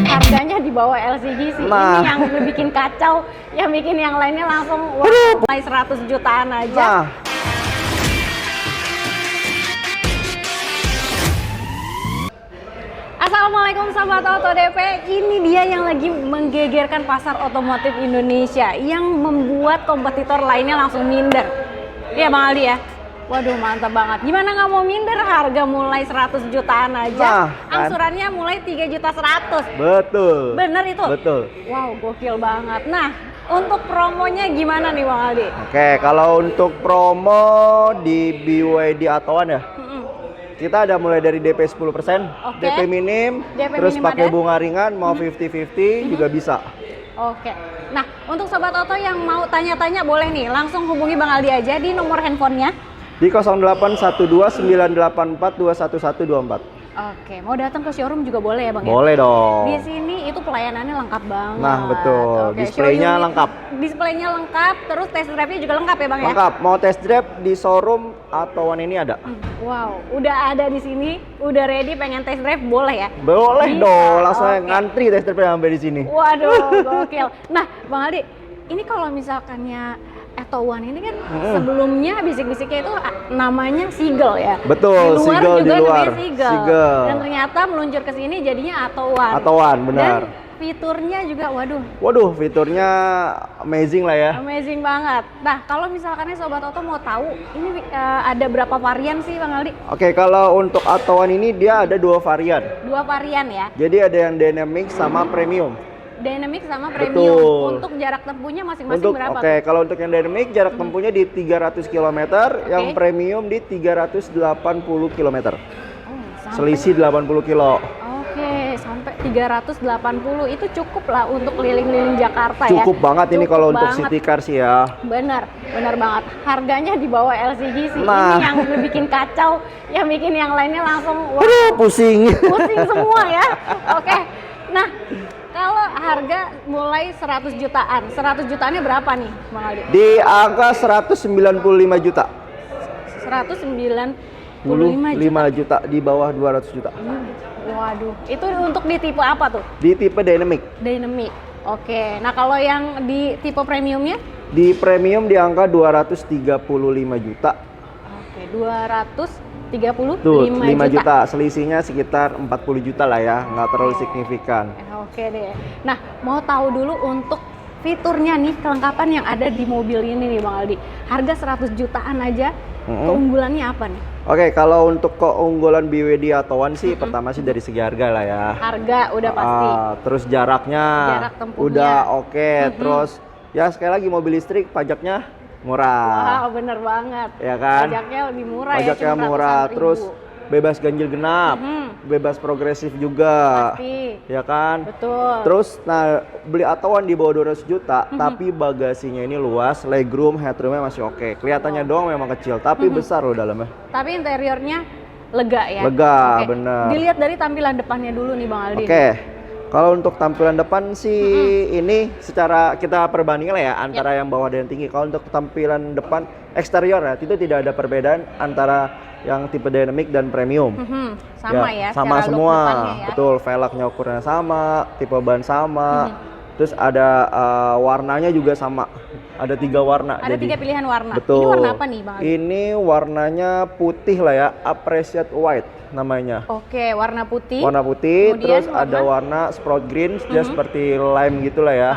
Harganya di bawah LCG sih. Nah. Ini yang bikin kacau, yang bikin yang lainnya langsung wah, mulai 100 jutaan aja. Nah, Assalamualaikum sahabat Auto DP, ini dia yang lagi menggegerkan pasar otomotif Indonesia, yang membuat kompetitor lainnya langsung minder. Iya Bang Aldi ya? Waduh mantap banget. Gimana nggak mau minder, harga mulai 100 jutaan aja. Nah, kan? Angsurannya mulai 3.100.000. betul. Bener itu? Betul. Wow, gokil banget. Nah, untuk promonya gimana nih Bang Aldi? Oke, kalau untuk promo di BYD Atoan ya, kita ada mulai dari DP 10%, Oke. DP minim, DP terus minim pakai ada? bunga ringan, mau 50-50 juga bisa. Oke. Nah, untuk sobat Auto yang mau tanya-tanya boleh nih, langsung hubungi Bang Aldi aja di nomor handphonenya. Di 0812-984-21124. Oke, mau datang ke showroom juga boleh ya Bang? Boleh Ya? dong. Di sini itu pelayanannya lengkap banget. Nah, betul. Oke, Displaynya showroom- lengkap. Displaynya lengkap, terus test drive-nya juga lengkap ya Bang ya? Lengkap. Mau test drive di showroom Atoan ini ada. Wow, udah ada di sini, udah ready pengen test drive boleh ya? Boleh Bisa, dong, langsung oke. ngantri test drive sampai di sini. Waduh, gokil. Nah, Bang Aldi, ini kalau misalkannya Eto One ini kan sebelumnya bisik-bisiknya itu namanya Seagull ya. Betul, di luar Seagull juga di luar. namanya Seagull. Seagull. Dan ternyata meluncur ke sini jadinya Atto One. Atoan, benar. Dan fiturnya juga waduh, Waduh, fiturnya amazing lah ya. amazing banget. Nah, kalau misalkannya Sobat Auto mau tahu, ini ada berapa varian sih Bang Aldi? Oke, kalau untuk Atoan ini dia ada dua varian. Dua varian ya, Jadi ada yang dynamic sama premium. Dynamic sama Premium. Betul. Untuk jarak tempuhnya masing-masing Untuk berapa? oke, tuh? kalau untuk yang dynamic jarak tempuhnya di 300 km, yang Oke. premium di 380 km. Oh, sampai- Selisih 80 kilo. Oke, sampai 380 itu cukup lah untuk keliling-keliling Jakarta ya. Cukup banget ini Cukup kalau untuk banget. city car sih ya. Benar, benar banget. Harganya di bawah LCG sih. Nah. Ini yang bikin kacau, yang bikin yang lainnya langsung wah, Aduh, pusing. pusing semua ya. Oke. Nah, kalau harga mulai 100 jutaan. 100 jutaannya berapa nih, Bang Aldi? Di angka 195 juta. 195 juta. 5 juta di bawah 200 juta. Waduh, itu untuk di tipe apa tuh? Di tipe dynamic. Dynamic. Oke. Nah, kalau yang di tipe premiumnya? Di premium di angka 235 juta. Oke, 235 Tuh, 5 juta. Selisihnya sekitar 40 juta lah ya, nggak terlalu signifikan. Oke deh. Nah, mau tahu dulu untuk fiturnya nih, kelengkapan yang ada di mobil ini nih Bang Aldi. Harga 100 jutaan aja, keunggulannya apa nih? Oke, kalau untuk keunggulan BYD Atoan sih pertama sih dari segi harga lah ya. Harga udah pasti. Terus jaraknya Jarak tempuhnya. udah oke. Terus ya sekali lagi mobil listrik pajaknya murah. Wah, bener banget. Ya kan? Pajaknya lebih murah Pajaknya ya, cuma murah, ratusan ribu. terus bebas ganjil genap, bebas progresif juga. Pasti. Ya kan? Betul. Terus nah beli Atoan di bawah 200 juta, tapi bagasinya ini luas, legroom, headroomnya masih oke. Kelihatannya doang memang kecil, tapi besar loh dalamnya. Tapi interiornya lega ya? Lega, Oke. bener. Dilihat dari tampilan depannya dulu nih Bang Aldi. Oke. Kalau untuk tampilan depan sih ini secara kita perbandingan lah ya antara yang bawah dan yang tinggi. Kalau untuk tampilan depan eksterior ya itu tidak ada perbedaan antara yang tipe dynamic dan premium. Sama ya, sama secara look semua. depannya ya. Betul, velgnya ukurannya sama, tipe ban sama. Terus ada warnanya juga sama. Ada 3 warna. Ada 3 pilihan warna. Betul. Ini warna apa nih Bang Aldi? Ini warnanya putih lah ya, appreciate white namanya. Oke, warna putih. Warna putih, Kemudian terus ada warna sprout green, dia seperti lime gitulah ya.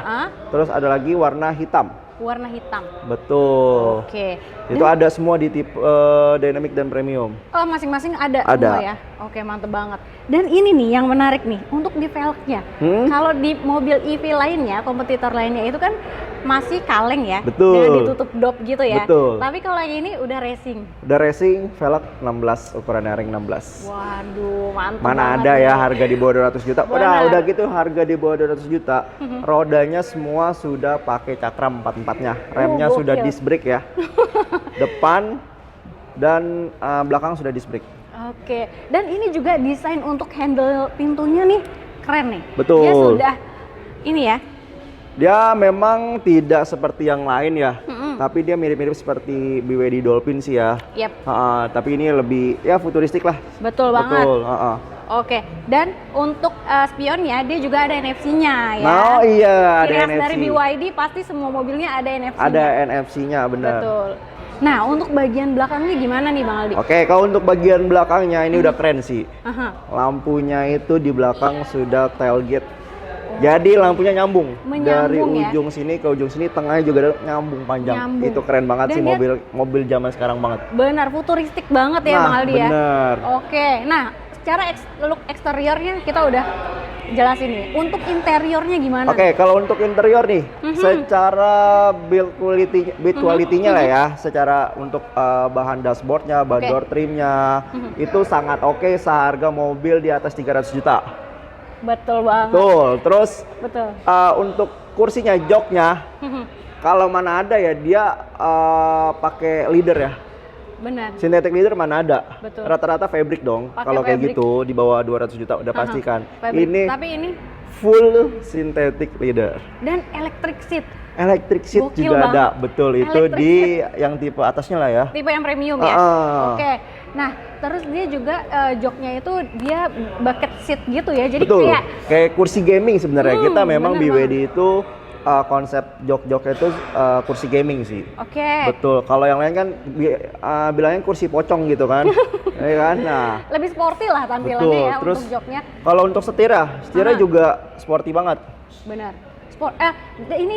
Terus ada lagi warna hitam. Warna hitam. Betul. Oke. Itu ada semua di tipe dynamic dan premium. Oh, masing-masing ada Ada. semua ya. Oke, mantep banget. Dan ini nih yang menarik nih untuk di velgnya. Kalau di mobil EV lainnya, kompetitor lainnya itu kan masih kaleng ya. Betul. Dan ditutup dop gitu ya. Betul. Tapi kalau yang ini udah racing. Udah racing, velg 16, ukurannya ring 16. Waduh, mantep Mana banget ada ya nih. harga di bawah 200 juta. Benar. Udah gitu harga di bawah 200 juta. Rodanya semua sudah pakai cakram 4-4-nya. Remnya gokil. sudah disc brake ya. Depan dan belakang sudah disc brake. Oke. Dan ini juga desain untuk handle pintunya nih keren nih. Betul. Dia sudah ini ya. Dia memang tidak seperti yang lain ya. Tapi dia mirip-mirip seperti BYD Dolphin sih ya. Yap. Tapi ini lebih ya futuristik lah. Betul banget. Betul. Oke, dan untuk spionnya dia juga ada NFC-nya ya. Nah, iya, ada Ciri khas NFC. dari BYD pasti semua mobilnya ada NFC-nya. Ada NFC-nya, benar. Betul. Nah, untuk bagian belakangnya gimana nih Bang Aldi? Oke, kalau untuk bagian belakangnya ini udah keren sih. Aha. Lampunya itu di belakang sudah tailgate. Jadi lampunya nyambung. Dari Menyambung ya? ujung sini ke ujung sini, tengahnya juga ada nyambung panjang. Nyambung. Itu keren banget Dan sih dia- mobil zaman sekarang banget. Benar, futuristik banget ya Nah, Bang Aldi ya. bener. Oke, nah secara look eksteriornya kita udah jelasin nih. Untuk interiornya gimana? Oke, kalau untuk interior nih, secara build quality-nya lah ya, secara untuk bahan dashboardnya, bahan Oke. door trimnya, itu sangat oke seharga mobil di atas 300 juta. Betul banget. Betul. Terus Betul. untuk kursinya, joknya, kalau mana ada ya dia pakai leather ya. Benar. Synthetic leather mana ada? Betul. Rata-rata fabric dong. Pakai Kalau kayak fabric. gitu di bawah 200 juta udah pastikan. Fabric. Ini Tapi ini full synthetic leather. dan electric seat. Electric seat Gokil juga banget. ada, betul. Itu Electric di yang tipe atasnya lah ya. Tipe yang premium ya. Oke. Nah, terus dia juga joknya itu dia bucket seat gitu ya. Jadi Betul. kayak Kayak kursi gaming sebenarnya. Kita memang bener BYD itu konsep jok-joknya itu kursi gaming sih. oke. Betul. Kalau yang lain kan bilangnya kursi pocong gitu kan. Ya kan? Nah, Lebih sporty lah tampilannya betul. ya Terus untuk joknya. kalau untuk setirnya juga sporty banget. Benar. Sport. Ini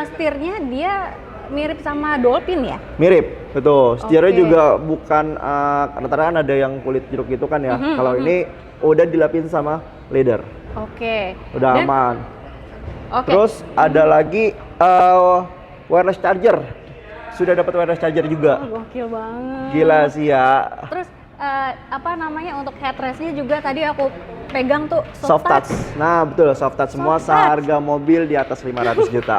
setirnya dia mirip sama Dolphin ya? Mirip, betul. Setirnya Oke. juga bukan rata-rata kan ada yang kulit jeruk gitu kan ya. Kalau ini udah dilapis sama leather. Oke. Udah Dan- aman. Oke. Terus ada lagi wireless charger. Sudah dapat wireless charger juga. Oh, gokil banget. Gila sih ya. Terus apa namanya untuk headrestnya juga tadi aku pegang tuh Soft touch. Nah, betul, soft touch semua Soft touch. seharga mobil di atas 500 juta.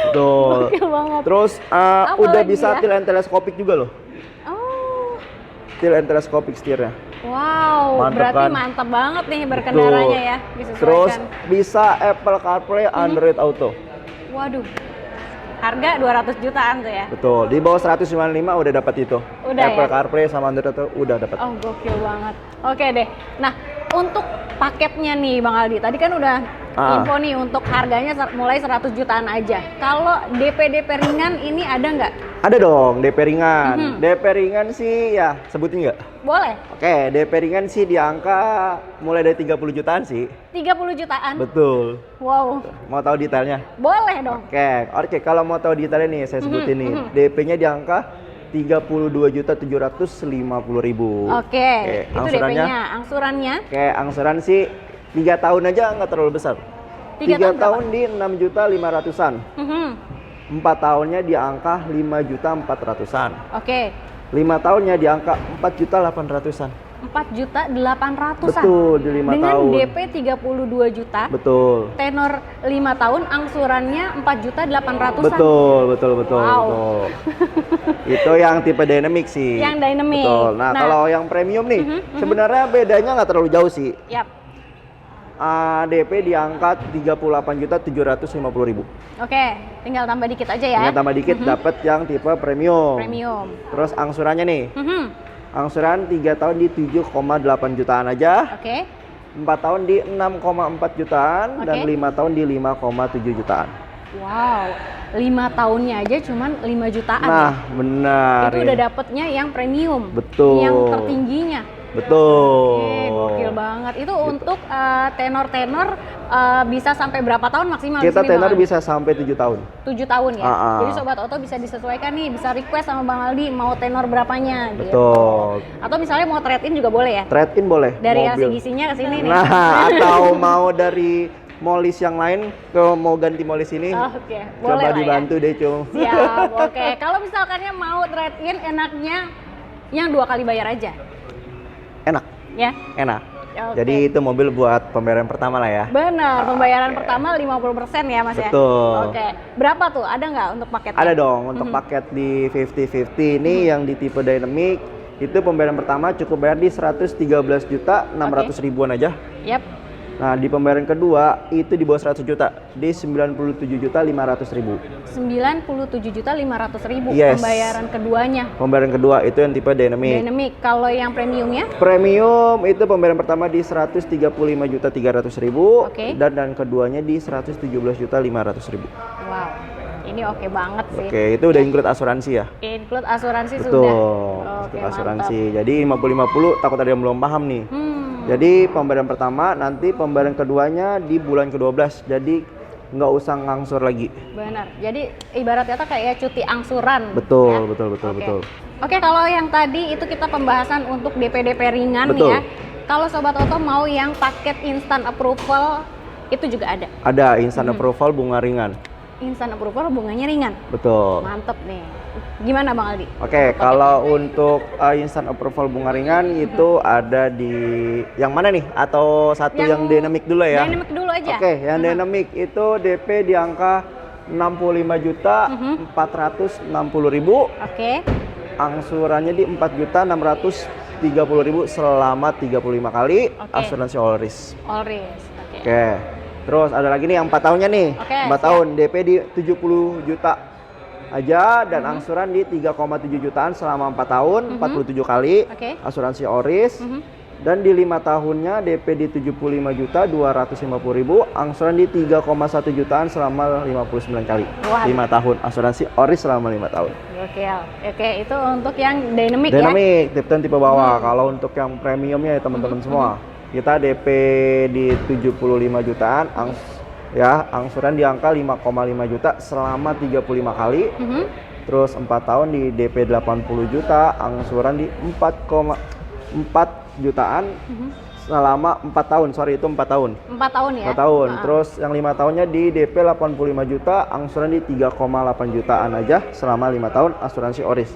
Betul. Gokil banget. Terus Apa udah lagi bisa ya? tilt and teleskopik juga loh. Oh, Tilt and teleskopik setirnya. wow. Mantep Berarti kan? mantap banget nih berkendaranya Betul. ya. Disesuaikan. Terus bisa Apple CarPlay, Android Auto. Waduh. Harga 200 jutaan tuh ya. Betul. Di bawah 195 udah dapat itu. Udah Apple ya? CarPlay sama Android Auto udah dapat. Oh, gokil banget. Oke deh. Nah, untuk paketnya nih Bang Aldi. Tadi kan udah info nih untuk harganya mulai 100 jutaan aja. Kalau DP ringan ini ada nggak? Ada dong DP ringan. DP ringan sih ya sebutin nggak? Boleh. Oke, DP ringan sih di angka mulai dari 30 jutaan sih. 30 jutaan. Betul. Wow. Mau tahu detailnya? Boleh dong. Oke, kalau mau tahu detailnya nih saya sebutin nih. DP-nya di angka 32.750.000. Oke. Itu angsurannya? DP-nya. Angsurannya Oke, angsuran sih 3 tahun aja nggak terlalu besar. 3 3 tahun tahun di 6.500.000-an. 4 tahunnya di angka 5.400.000-an. Oke. 5 tahunnya di angka 4.800.000-an. 4.800.000-an. Betul, di 5 Dengan tahun. DP 32 juta. Betul. Tenor 5 tahun angsurannya 4.800.000-an. Betul. Wow. Betul. Itu yang tipe dynamic sih. Yang dynamic. Betul. Nah, Nah. kalau yang premium nih, sebenarnya bedanya nggak terlalu jauh sih. Yap. DP di angka 38.750.000. Oke, tinggal tambah dikit aja ya. Tinggal tambah dikit dapat yang tipe premium. Premium. Terus angsurannya nih, Mhm. angsuran 3 tahun di 7,8 jutaan aja, Oke. 4 tahun di 6,4 jutaan, dan Oke. 5 tahun di 5,7 jutaan. Wow. 5 tahunnya aja cuman 5 jutaan Nah, ya. benar. Itu udah dapetnya yang premium. Betul. Yang tertingginya. Betul. Oke, gokil banget. Itu untuk tenor-tenor bisa sampai berapa tahun maksimal di Kita sini, tenor Bang Aldi? bisa sampai 7 tahun. 7 tahun ya. Ah. Jadi Sobat Oto bisa disesuaikan nih, bisa request sama Bang Aldi mau tenor berapanya gitu. Betul. Atau misalnya mau trade-in juga boleh ya. Trade-in boleh. Dari mobil. LCGC-nya ke sini nih. Nah, atau mau dari molis yang lain mau ganti molis ini, Oh, oke, boleh coba lah ya. dibantu deh, Cung. Siap, oke. Kalau misalkannya mau trade-in enaknya yang 2 kali bayar aja. Enak, Ya. enak. Oke. Jadi itu mobil buat pembayaran pertama lah ya. Benar, pembayaran pertama 50% ya Mas ya? Betul. Oke, berapa tuh? Ada nggak untuk paketnya? Ada dong untuk paket di 50-50 ini yang di tipe dynamic itu pembayaran pertama cukup bayar di 113.600.000-an aja. Yap. Nah, di pembayaran kedua itu di bawah 100 juta, di 97.500.000. 97.500.000 Yes. pembayaran keduanya. Pembayaran kedua itu yang tipe dynamic. Dynamic. Kalau yang premiumnya? Premium itu pembayaran pertama di 135.300.000 Oke. dan keduanya di 117.500.000. Wow, ini oke banget sih. Oke, itu udah include asuransi ya? Include asuransi Betul. sudah. Oke, Include asuransi. mantap. Jadi 50-50, takut ada yang belum paham nih. Jadi pembayaran pertama, nanti pembayaran keduanya di bulan ke-12. Jadi nggak usah ngangsur lagi. Benar. Jadi ibaratnya tuh kayak cuti angsuran. Betul, ya? betul. Oke. Oke, kalau yang tadi itu kita pembahasan untuk DP-DP ringan nih Betul. ya. Kalau Sobat Oto mau yang paket instant approval itu juga ada. Ada instant approval bunga ringan. Instant approval bunganya ringan. Betul. Mantep nih. Gimana Bang Aldi? Oke, kalau untuk instant approval bunga ringan itu ada di yang mana nih? Atau satu yang dynamic dulu ya? Dynamic dulu aja. Oke, yang dynamic itu DP di angka 65.460.000. Oke. Angsurannya di 4.630.000 selama 35 kali. Oke. Asuransi all risk. All risk. Oke. Oke. Terus ada lagi nih yang 4 tahunnya nih. Oke, 4 tahun DP di 70 juta aja dan angsuran di 3,7 jutaan selama 4 tahun, 47 kali. Oke. Asuransi all risk. Dan di 5 tahunnya DP di 75.250.000, angsuran di 3,1 jutaan selama 59 kali. Wah. 5 tahun asuransi all risk selama 5 tahun. Gokil. Oke, itu untuk yang dynamic, ya. Dynamic, tipe bawah. Kalau untuk yang premiumnya ya teman-teman semua, kita DP di 75 jutaan, angsuran di angka 5,5 juta selama 35 kali. Terus 4 tahun di DP 80 juta, angsuran di 4,4 jutaan selama 4 tahun. Sorry, itu 4 tahun. 4 tahun ya. 4 tahun. Terus yang 5 tahunnya di DP 85 juta, angsuran di 3,8 jutaan aja selama 5 tahun asuransi Oris.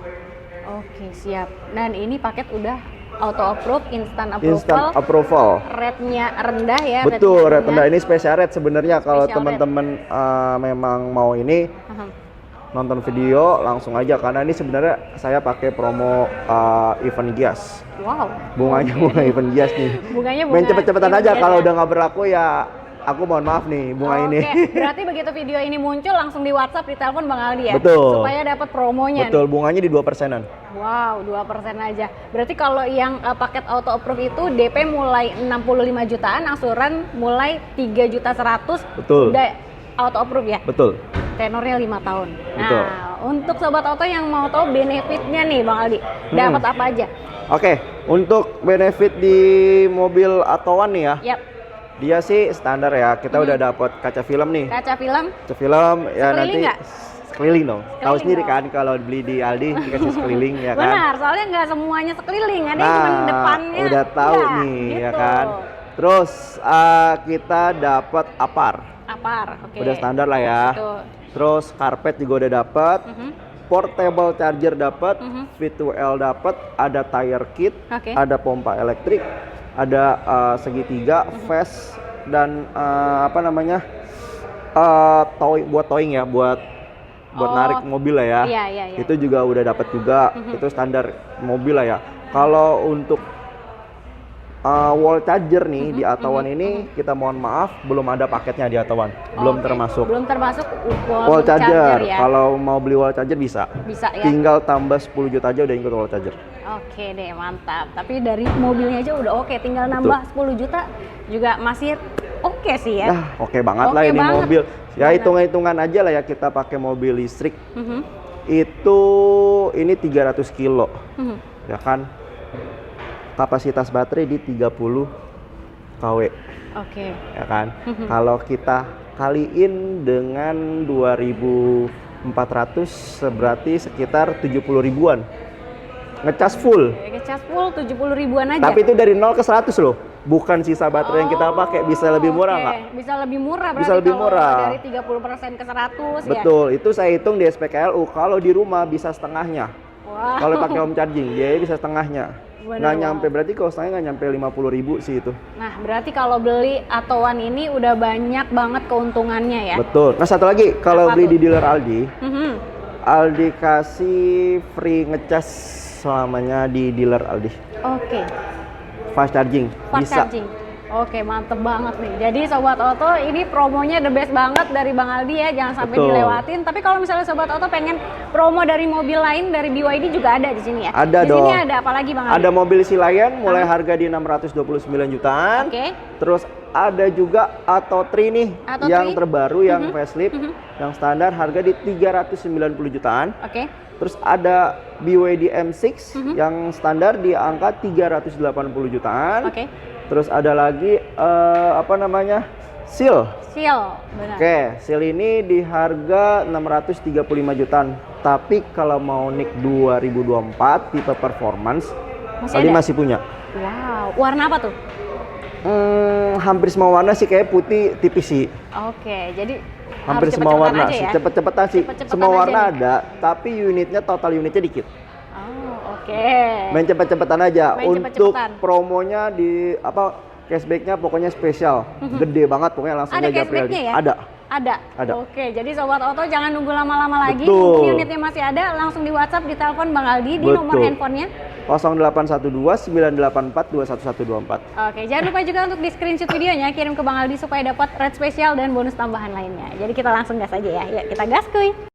Oke, siap. Dan ini paket udah auto approve, instant approval. Instant approval. Rate-nya rendah ya. Betul, rate-nya rate rendah. Ini special rate sebenarnya kalau Special teman-teman memang mau ini nonton video langsung aja, karena ini sebenarnya saya pakai promo event Gias. Wow. Bunganya bunga event Gias nih. Bunganya bunga. Main cepet-cepetan event aja, Gias kalau ya? udah nggak berlaku ya aku mohon maaf nih bunga ini. Oke, berarti begitu video ini muncul langsung di WhatsApp, di telepon Bang Aldi ya? Betul. Supaya dapat promonya. Betul, bunganya di 2%-an. Wow, 2% aja. Berarti kalau yang paket auto approve itu DP mulai 65 jutaan, angsuran mulai 3.100.000. Betul. Udah auto approve ya? Betul. Tenornya 5 tahun. Betul. Nah, untuk sobat auto yang mau tahu benefitnya nih Bang Aldi, dapat apa aja? Oke, untuk benefit di mobil Atowan nih ya, Yap, dia sih standar ya. Kita udah dapat kaca film nih. kaca film. Kaca film ya Sekeliling nanti nggak? sekeliling dong. Tahu Sekeliling sendiri dong. kan kalau beli di Aldi dikasih sekeliling ya kan. Benar, soalnya nggak semuanya sekeliling, ada yang cuma depannya. udah tahu Ya, nih ya gitu. kan. Terus kita dapat apar. Apar, oke. Udah standar lah ya. Betul. Terus karpet juga udah dapat. Portable charger dapat, V2L dapat, ada tire kit, Oke. ada pompa elektrik, ada segitiga, fast dan apa namanya? Buat towing ya, buat narik mobil lah ya. Iya. Itu juga udah dapat juga. Itu standar mobil lah ya. Kalau untuk wall charger nih di Atowan ini kita mohon maaf belum ada paketnya di Atowan. Belum Oke. termasuk. Belum termasuk Wall charger. ya. Kalau mau beli wall charger bisa. Bisa ya. Tinggal tambah 10 juta aja udah ikut wall charger. Oke deh, mantap. Tapi dari mobilnya aja udah oke, tinggal nambah 10 juta juga masih oke sih ya. Nah, oke banget lah Oke ini banget. mobil. Ya Benar. hitung-hitungan aja lah ya kita pakai mobil listrik. Itu ini 300 kilo. Ya kan? Kapasitas baterai di 30 kW. Oke. Ya kan? Kalau kita kaliin dengan 2.400 berarti sekitar 70 ribuan. Ngecas full. Ngecas full 70 ribuan aja. Tapi itu dari 0 ke 100 loh. Bukan sisa baterai yang kita pakai. Bisa lebih murah Oke. nggak? Bisa lebih murah berarti Bisa lebih kalau murah. dari 30% ke 100 ya. Betul, itu saya hitung di SPKLU. Kalau di rumah bisa setengahnya. Wow. Kalau pakai home charging, dia bisa setengahnya. Bener Nggak banget. nyampe, berarti kalau setengahnya nggak nyampe 50 ribu sih itu. Nah, berarti kalau beli Atowan ini udah banyak banget keuntungannya ya. Betul. Nah satu lagi, kalau Apa beli tuh? di dealer Aldi, Mhm. Aldi kasih free ngecas selamanya di dealer Aldi. Oke. Fast charging. Fast bisa. charging. Oke, mantep banget nih. Jadi Sobat Oto, ini promonya the best banget dari Bang Aldi ya, jangan sampai Betul. dilewatin. Tapi kalau misalnya Sobat Oto pengen promo dari mobil lain dari BYD juga ada di sini ya? Ada di dong. Di sini ada apa lagi Bang Aldi? Ada mobil Silayan mulai harga di 629 jutaan. Oke. Terus ada juga Atto 3 nih Atto yang 3? terbaru yang facelift, yang standar harga di 390 jutaan. Oke. Terus ada BYD M6 yang standar di angka 380 jutaan. Oke. Terus ada lagi Seal. Seal, benar. Oke, Seal ini di harga 635 jutaan. Tapi kalau mau NIK 2024 tipe performance, Masih ada? masih punya. Wow, warna apa tuh? Hampir semua warna sih, kayak putih tipis sih. Oke, jadi Hampir harus semua cepet-cepetan warna aja sih, ya? cepet-cepetan sih. Cepet-cepetan Semua aja warna nih. ada, tapi total unitnya dikit. Oh, oke. Main cepet-cepetan aja. Main Untuk cepet-cepetan. promonya cashbacknya pokoknya spesial, gede banget pokoknya langsung Ada aja April. cashbacknya ya? Ada. Oke, jadi Sobat Oto jangan nunggu lama-lama lagi. Betul. Mungkin unitnya masih ada, langsung di WhatsApp, di telepon Bang Aldi di Betul. nomor handphonenya. 0812 984 21124. Oke, jangan lupa juga untuk di screenshot videonya, kirim ke Bang Aldi supaya dapat rate spesial dan bonus tambahan lainnya. Jadi kita langsung gas aja ya. Yuk kita gas kuy.